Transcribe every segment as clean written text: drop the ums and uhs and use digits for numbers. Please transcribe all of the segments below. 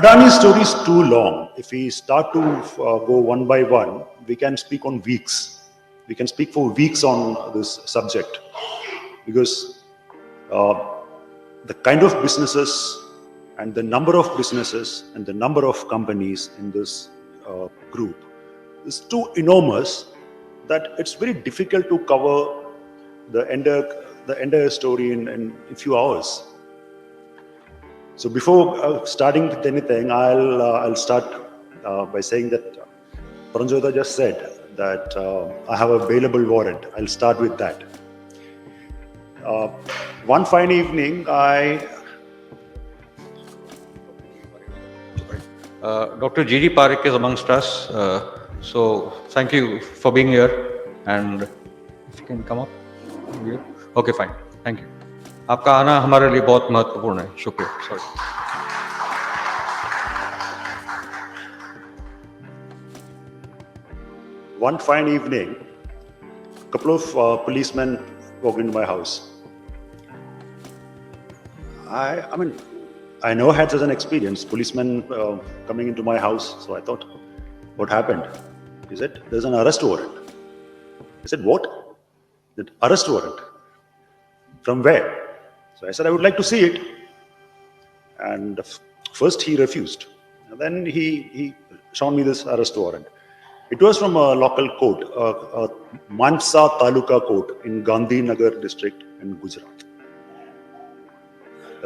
Adani's story is too long. If we start to go one by one, we can speak on weeks. We can speak for weeks on this subject, because the kind of businesses and the number of businesses and the number of companies in this group is too enormous that it's very difficult to cover the entire story in a few hours. So before starting with anything, I'll start by saying that Paranjota just said that I have a bailable warrant. I'll start with that. One fine evening, Dr. G.D. Parekh is amongst us. So thank you for being here. And if you can come up. Okay, fine. Thank you. आपका आना हमारे लिए बहुत महत्वपूर्ण है. शुक्रिया. Sorry. One fine evening, a couple of policemen walked into my house. I mean, I never had such an experience, policemen coming into my house. So I thought, what happened? He said, there's an arrest warrant. I said, what? That arrest warrant? From where? So I said, I would like to see it. And first he refused. And then he showed me this arrest warrant. It was from a local court, Mansa Taluka court in Gandhinagar district in Gujarat.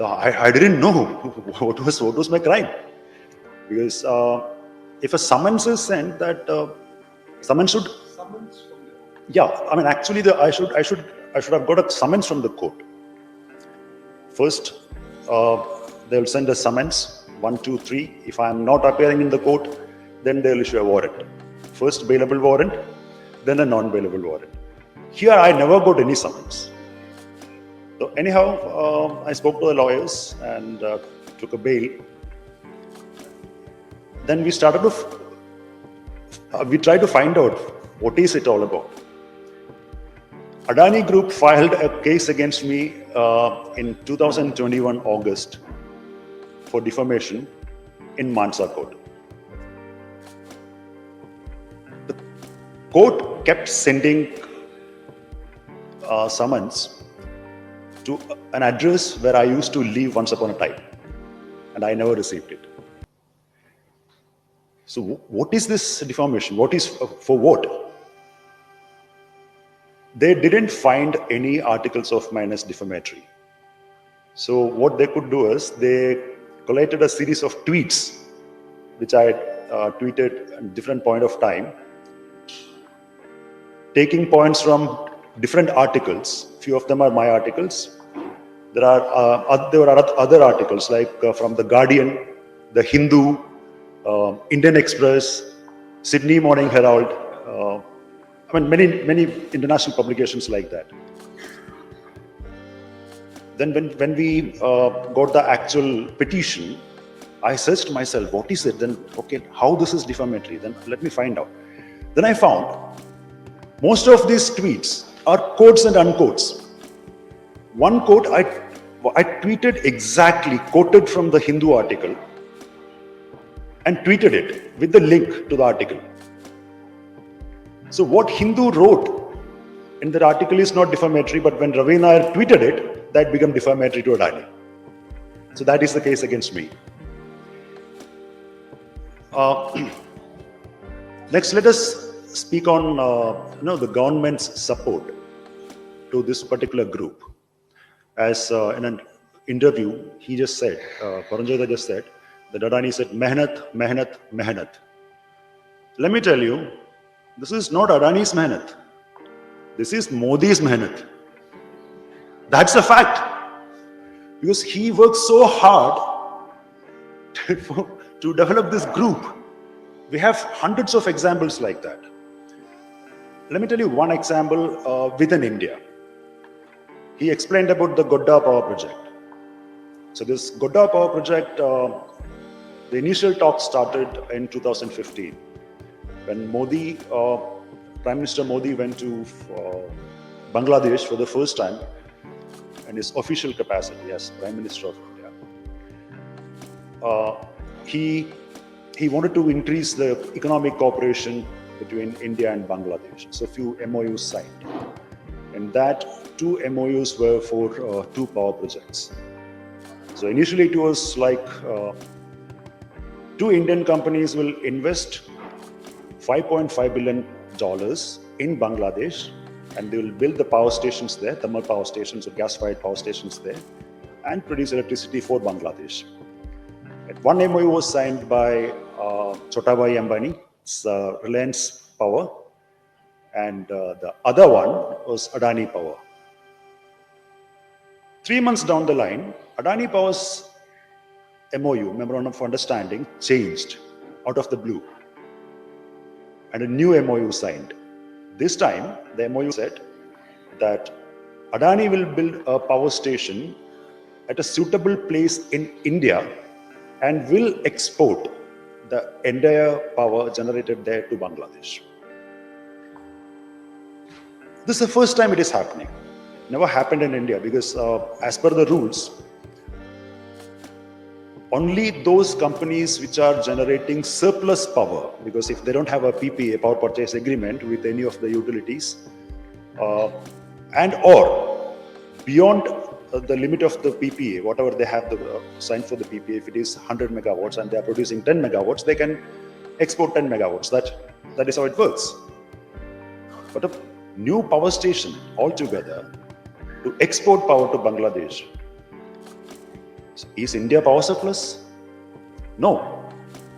I didn't know what was my crime, because if a summons is sent, that summons should. Yeah, I mean, actually, I should have got a summons from the court. First, they will send a summons 1, 2, 3. If I am not appearing in the court, then they will issue a warrant. First bailable warrant, then a non-bailable warrant. Here, I never got any summons. So anyhow, I spoke to the lawyers and took a bail. Then we started to, we tried to find out what is it all about. Adani Group filed a case against me in 2021 August for defamation in Mansa Court. The court kept sending summons to an address where I used to live once upon a time, and I never received it. So what is this defamation? What is for what? They didn't find any articles of mine as defamatory. So what they could do is they collated a series of tweets, which I tweeted at a different point of time, taking points from different articles. Few of them are my articles. There are other articles like from The Guardian, The Hindu, Indian Express, Sydney Morning Herald. I mean, many international publications like that. Then when we got the actual petition, I searched myself, what is it? Then, okay, how this is defamatory? Then let me find out. Then I found most of these tweets are quotes and unquotes. One quote I tweeted exactly, quoted from the Hindu article and tweeted it with the link to the article. So what Hindu wrote in that article is not defamatory, but when Ravi Nair tweeted it, that became defamatory to Adani. So that is the case against me. Next, let us speak on the government's support to this particular group. As in an interview, he just said, Paranjota just said, that Adani said, mehnat, mehnat, mehnat. Let me tell you, this is not Adani's mehnat. This is Modi's mehnat. That's a fact. Because he worked so hard to develop this group. We have hundreds of examples like that. Let me tell you one example within India. He explained about the Godda power project. So this Godda power project, the initial talk started in 2015 when Modi, Prime Minister Modi went to Bangladesh for the first time in his official capacity as Prime Minister of India. he wanted to increase the economic cooperation between India and Bangladesh. So few MOUs signed. And that 2 MOUs were for 2 power projects. So initially it was like 2 Indian companies will invest $5.5 billion in Bangladesh, and they will build the power stations there, thermal power stations or gas-fired power stations there, and produce electricity for Bangladesh. And one MOU was signed by Chotabhai Ambani, it's Reliance Power, and the other one was Adani Power. 3 months down the line, Adani Power's MOU, Memorandum of Understanding, changed out of the blue, and a new MOU signed. This time, the MOU said that Adani will build a power station at a suitable place in India and will export the entire power generated there to Bangladesh. This is the first time it is happening. Never happened in India because as per the rules, only those companies which are generating surplus power, because if they don't have a PPA, power purchase agreement, with any of the utilities, and or beyond the limit of the PPA, whatever they have signed for the PPA, if it is 100 megawatts and they are producing 10 megawatts, they can export 10 megawatts. That is how it works. But a new power station altogether to export power to Bangladesh. So is India power surplus? No.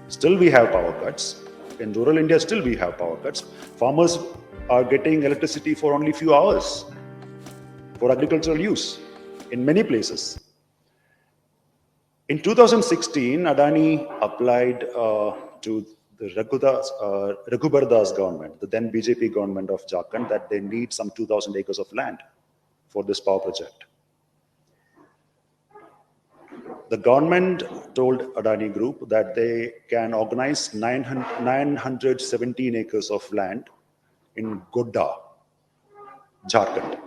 Still we have power cuts. In rural India, still we have power cuts. Farmers are getting electricity for only few hours for agricultural use in many places. In 2016, Adani applied to the Raghubar Das government, the then BJP government of Jharkhand, that they need some 2,000 acres of land for this power project. The government told Adani Group that they can organize 917 acres of land in Godda, Jharkhand.